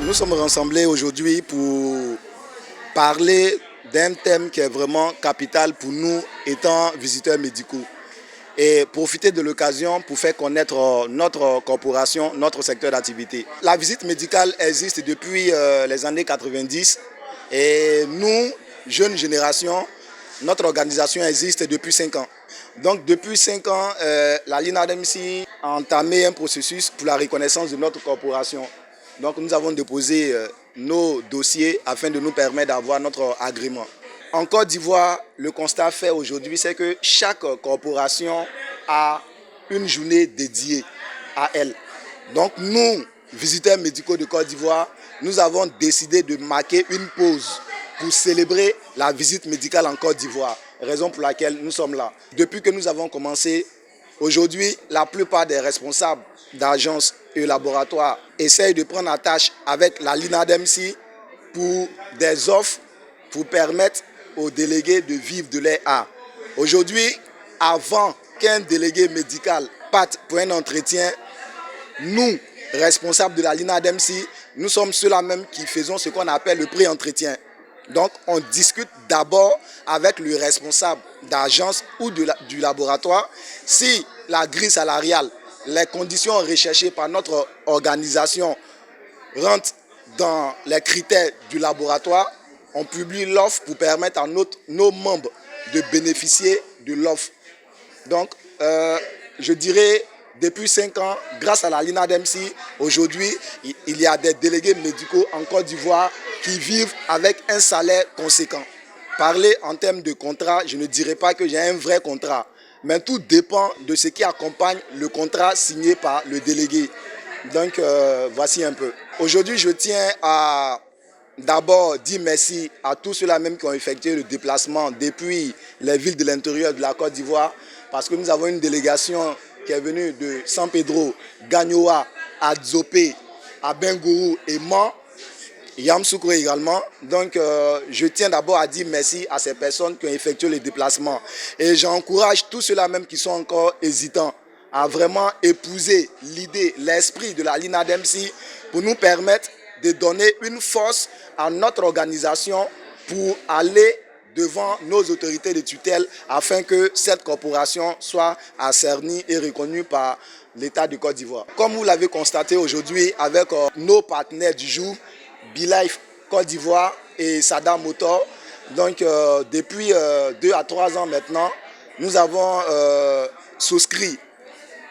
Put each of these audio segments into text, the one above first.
Nous sommes rassemblés aujourd'hui pour parler d'un thème qui est vraiment capital pour nous étant visiteurs médicaux et profiter de l'occasion pour faire connaître notre corporation, notre secteur d'activité. La visite médicale existe depuis les années 90 et nous, jeunes générations, notre organisation existe depuis 5 ans. Donc depuis 5 ans, la LINADMC a entamé un processus pour la reconnaissance de notre corporation. Donc nous avons déposé nos dossiers afin de nous permettre d'avoir notre agrément. En Côte d'Ivoire, le constat fait aujourd'hui, c'est que chaque corporation a une journée dédiée à elle. Donc nous, visiteurs médicaux de Côte d'Ivoire, nous avons décidé de marquer une pause pour célébrer la visite médicale en Côte d'Ivoire, raison pour laquelle nous sommes là. Depuis que nous avons commencé, aujourd'hui, la plupart des responsables d'agences et laboratoires essayent de prendre en tâche avec la LINADMC pour des offres pour permettre aux délégués de vivre de leur art. Aujourd'hui, avant qu'un délégué médical parte pour un entretien, nous, responsables de la LINADMC, nous sommes ceux-là même qui faisons ce qu'on appelle le pré-entretien. Donc, on discute d'abord avec le responsable d'agence ou du laboratoire si la grille salariale, les conditions recherchées par notre organisation rentrent dans les critères du laboratoire. On publie l'offre pour permettre à nos membres de bénéficier de l'offre. Donc, je dirais, depuis 5 ans, grâce à la LINADMC, aujourd'hui, il y a des délégués médicaux en Côte d'Ivoire qui vivent avec un salaire conséquent. Parler en termes de contrat, je ne dirais pas que j'ai un vrai contrat, mais tout dépend de ce qui accompagne le contrat signé par le délégué. Donc, voici un peu. Aujourd'hui, je tiens à d'abord dire merci à tous ceux-là même qui ont effectué le déplacement depuis les villes de l'intérieur de la Côte d'Ivoire, parce que nous avons une délégation qui est venue de San Pedro, Gagnoa, Adzopé, Abengourou et Man, Yamsoukro également. Donc je tiens d'abord à dire merci à ces personnes qui ont effectué le déplacement. Et j'encourage tous ceux-là même qui sont encore hésitants à vraiment épouser l'idée, l'esprit de la LINADMC pour nous permettre de donner une force à notre organisation pour aller devant nos autorités de tutelle afin que cette corporation soit assernie et reconnue par l'État de Côte d'Ivoire. Comme vous l'avez constaté aujourd'hui avec nos partenaires du jour, BeLife Côte d'Ivoire et Sada Motor, donc depuis 2 à 3 ans maintenant, nous avons souscrit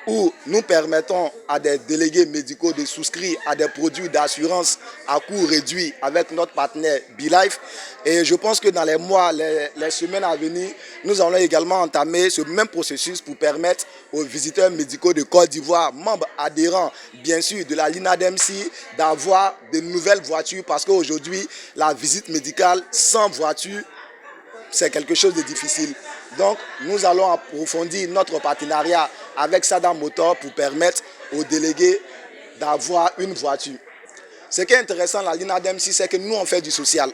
où nous permettons à des délégués médicaux de souscrire à des produits d'assurance à coût réduit avec notre partenaire BeLife. Et je pense que dans les mois, les semaines à venir, nous allons également entamer ce même processus pour permettre aux visiteurs médicaux de Côte d'Ivoire, membres adhérents bien sûr de la LINADMC, d'avoir de nouvelles voitures parce qu'aujourd'hui, la visite médicale sans voiture, c'est quelque chose de difficile. Donc, nous allons approfondir notre partenariat avec Sada Motor pour permettre aux délégués d'avoir une voiture. Ce qui est intéressant à la LINADMC, c'est que nous, on fait du social.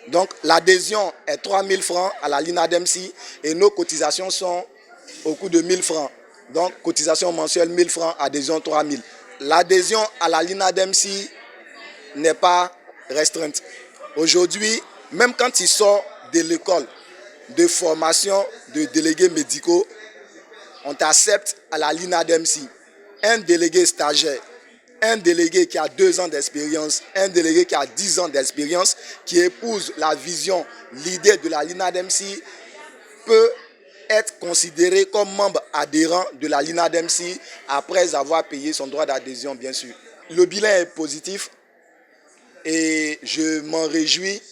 Donc, l'adhésion est 3 000 francs à la LINADMC et nos cotisations sont au coût de 1 000 francs. Donc, cotisation mensuelle 1 000 francs, adhésion 3 000. L'adhésion à la LINADMC n'est pas restreinte. Aujourd'hui, même quand il sort de l'école de formation de délégués médicaux, on t'accepte à la LINADMC. Un délégué stagiaire, un délégué qui a 2 ans d'expérience, un délégué qui a 10 ans d'expérience, qui épouse la vision, l'idée de la LINADMC, peut être considéré comme membre adhérent de la LINADMC après avoir payé son droit d'adhésion, bien sûr. Le bilan est positif et je m'en réjouis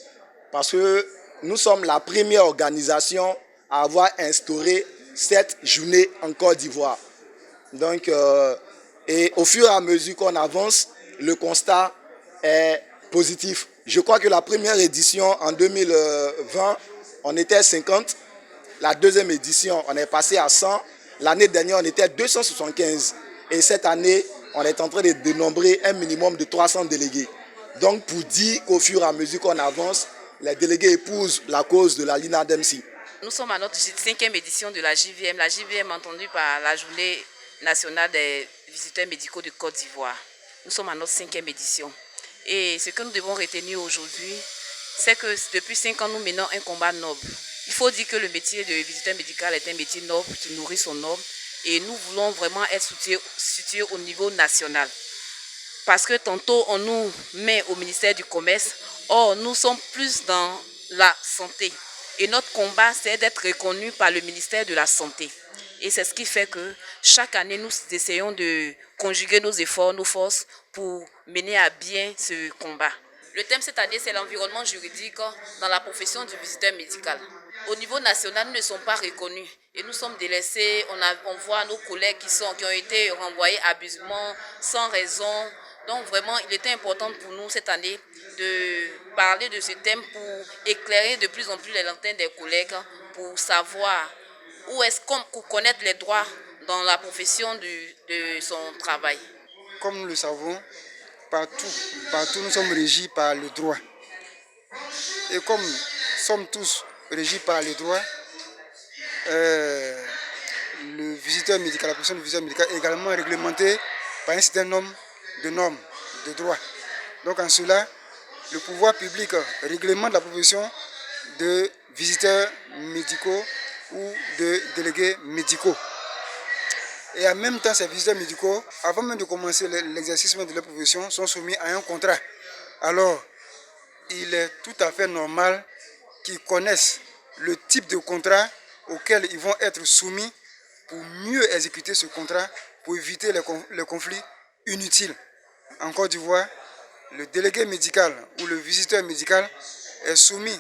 parce que nous sommes la première organisation à avoir instauré cette journée en Côte d'Ivoire. Donc, et au fur et à mesure qu'on avance, le constat est positif. Je crois que la première édition en 2020, on était 50. La deuxième édition, on est passé à 100. L'année dernière, on était 275. Et cette année, on est en train de dénombrer un minimum de 300 délégués. Donc, pour dire qu'au fur et à mesure qu'on avance, les délégués épousent la cause de la LINADMC. Nous sommes à notre 5e édition de la JVM. La JVM entendue par la Journée nationale des visiteurs médicaux de Côte d'Ivoire. Nous sommes à notre 5e édition. Et ce que nous devons retenir aujourd'hui, c'est que depuis 5 ans, nous menons un combat noble. Il faut dire que le métier de visiteur médical est un métier noble qui nourrit son homme. Et nous voulons vraiment être situés au niveau national. Parce que tantôt, on nous met au ministère du Commerce. Or, nous sommes plus dans la santé. Et notre combat, c'est d'être reconnu par le ministère de la Santé. Et c'est ce qui fait que chaque année, nous essayons de conjuguer nos efforts, nos forces pour mener à bien ce combat. Le thème cette année, c'est l'environnement juridique dans la profession du visiteur médical. Au niveau national, nous ne sommes pas reconnus et nous sommes délaissés. On voit nos collègues qui ont été renvoyés abusivement, sans raison. Donc vraiment, il était important pour nous cette année de parler de ce thème pour éclairer de plus en plus les lanternes des collègues, pour savoir où est-ce qu'on connaître les droits dans la profession de son travail. Comme nous le savons, partout nous sommes régis par le droit. Et comme nous sommes tous régis par le droit, le visiteur médical, la profession du visiteur médical est également réglementée par un certain nombre de normes, de droits. Donc en cela, le pouvoir public réglemente la profession de visiteurs médicaux ou de délégués médicaux. Et en même temps, ces visiteurs médicaux, avant même de commencer l'exercice de leur profession, sont soumis à un contrat. Alors, il est tout à fait normal qu'ils connaissent le type de contrat auquel ils vont être soumis pour mieux exécuter ce contrat, pour éviter les conflits inutiles. En Côte d'Ivoire, le délégué médical ou le visiteur médical est soumis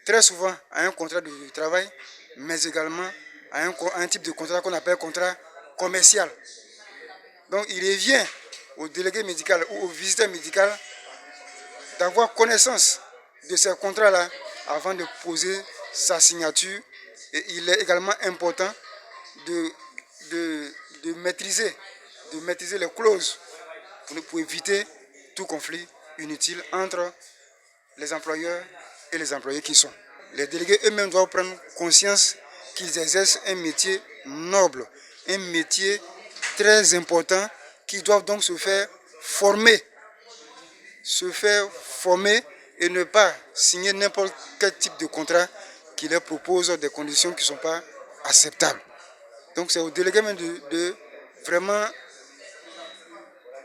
très souvent à un contrat de travail, mais également à un type de contrat qu'on appelle contrat commercial. Donc il revient au délégué médical ou au visiteur médical d'avoir connaissance de ces contrats-là avant de poser sa signature. Et il est également important de maîtriser les clauses pour éviter tout conflit inutile entre les employeurs et les employés qui sont. Les délégués eux-mêmes doivent prendre conscience qu'ils exercent un métier noble, un métier très important, qui doivent donc se faire former et ne pas signer n'importe quel type de contrat qui leur propose des conditions qui ne sont pas acceptables. Donc c'est au délégué même de vraiment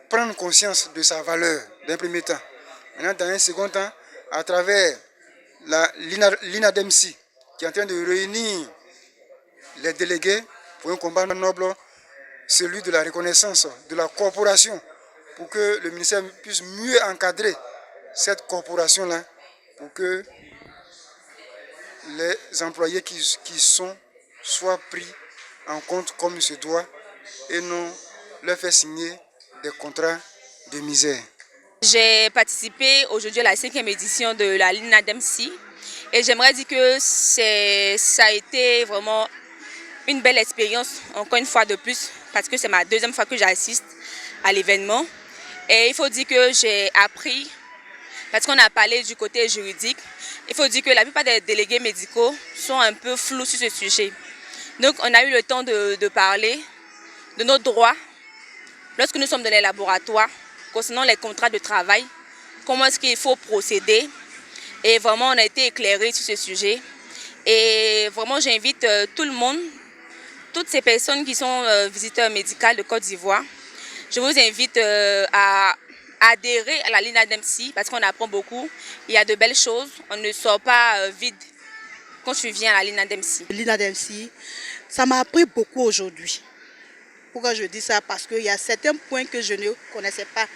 prendre conscience de sa valeur d'un premier temps. Maintenant, dans un second temps, à travers l'INADEMSI, qui est en train de réunir les délégués pour un combat noble, celui de la reconnaissance de la corporation, pour que le ministère puisse mieux encadrer cette corporation-là, pour que les employés qui sont soient pris en compte comme il se doit et non leur faire signer des contrats de misère. J'ai participé aujourd'hui à la 5e édition de la l'INADEMSI et j'aimerais dire que ça a été vraiment une belle expérience, encore une fois de plus, parce que c'est ma deuxième fois que j'assiste à l'événement. Et il faut dire que j'ai appris, parce qu'on a parlé du côté juridique, il faut dire que la plupart des délégués médicaux sont un peu flous sur ce sujet. Donc on a eu le temps de parler de nos droits lorsque nous sommes dans les laboratoires, concernant les contrats de travail, comment est-ce qu'il faut procéder. Et vraiment, on a été éclairés sur ce sujet. Et vraiment, j'invite tout le monde, toutes ces personnes qui sont visiteurs médicaux de Côte d'Ivoire, je vous invite à adhérer à la l'INADEMSI parce qu'on apprend beaucoup. Il y a de belles choses. On ne sort pas vide quand tu viens à la l'INADEMSI. L'INADEMSI, ça m'a appris beaucoup aujourd'hui. Pourquoi je dis ça? Parce qu'il y a certains points que je ne connaissais pas.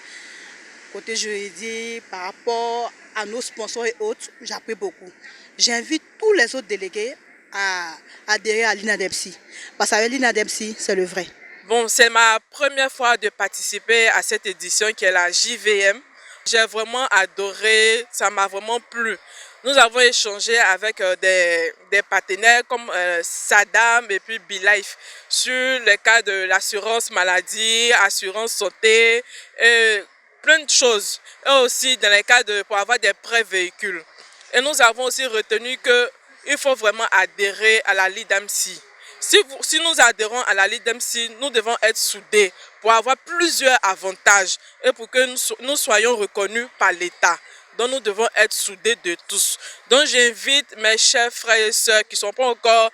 Côté juridique, par rapport à nos sponsors et autres, j'ai appris beaucoup. J'invite tous les autres délégués à adhérer à l'INADEMSI. Parce qu'avec l'INADEMSI, c'est le vrai. Bon, c'est ma première fois de participer à cette édition qui est la JVM. J'ai vraiment adoré, ça m'a vraiment plu. Nous avons échangé avec des partenaires comme Sadam et puis BeLife sur le cas de l'assurance maladie, assurance santé, et plein de choses. Et aussi dans les cas pour avoir des prêts véhicules. Et nous avons aussi retenu qu'il faut vraiment adhérer à la l'INADEMSI. Si nous adhérons à la LIDMC, nous devons être soudés pour avoir plusieurs avantages et pour que nous soyons reconnus par l'État. Donc nous devons être soudés de tous. Donc j'invite mes chers frères et sœurs qui ne sont pas encore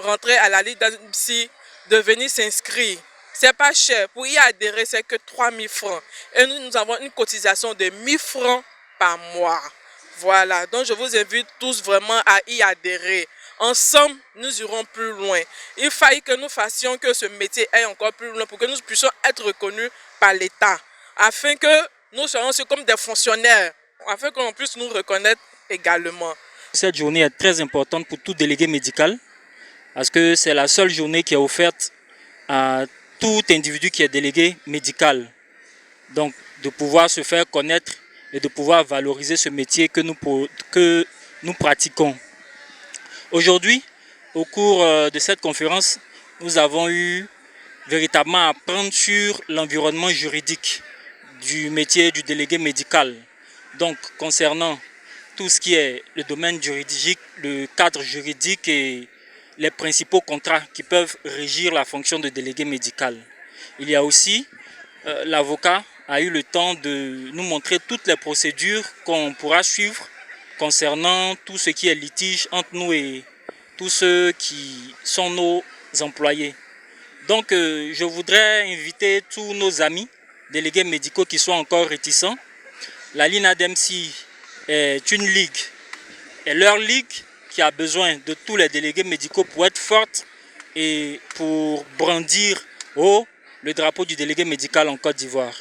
rentrés à la LIDMC de venir s'inscrire. C'est pas cher. Pour y adhérer, c'est que 3 000 francs. Et nous avons une cotisation de 1 000 francs par mois. Voilà. Donc je vous invite tous vraiment à y adhérer. Ensemble, nous irons plus loin. Il faille que nous fassions que ce métier aille encore plus loin pour que nous puissions être reconnus par l'État. Afin que nous soyons aussi comme des fonctionnaires. Afin qu'on puisse nous reconnaître également. Cette journée est très importante pour tout délégué médical. Parce que c'est la seule journée qui est offerte à tout individu qui est délégué médical. Donc, de pouvoir se faire connaître et de pouvoir valoriser ce métier que nous pratiquons. Aujourd'hui, au cours de cette conférence, nous avons eu véritablement à apprendre sur l'environnement juridique du métier du délégué médical. Donc, concernant tout ce qui est le domaine juridique, le cadre juridique et les principaux contrats qui peuvent régir la fonction de délégué médical. Il y a aussi, l'avocat a eu le temps de nous montrer toutes les procédures qu'on pourra suivre concernant tout ce qui est litige entre nous et tous ceux qui sont nos employés. Donc je voudrais inviter tous nos amis délégués médicaux qui sont encore réticents. La LINADMC est une ligue, et leur ligue qui a besoin de tous les délégués médicaux pour être forte et pour brandir haut le drapeau du délégué médical en Côte d'Ivoire.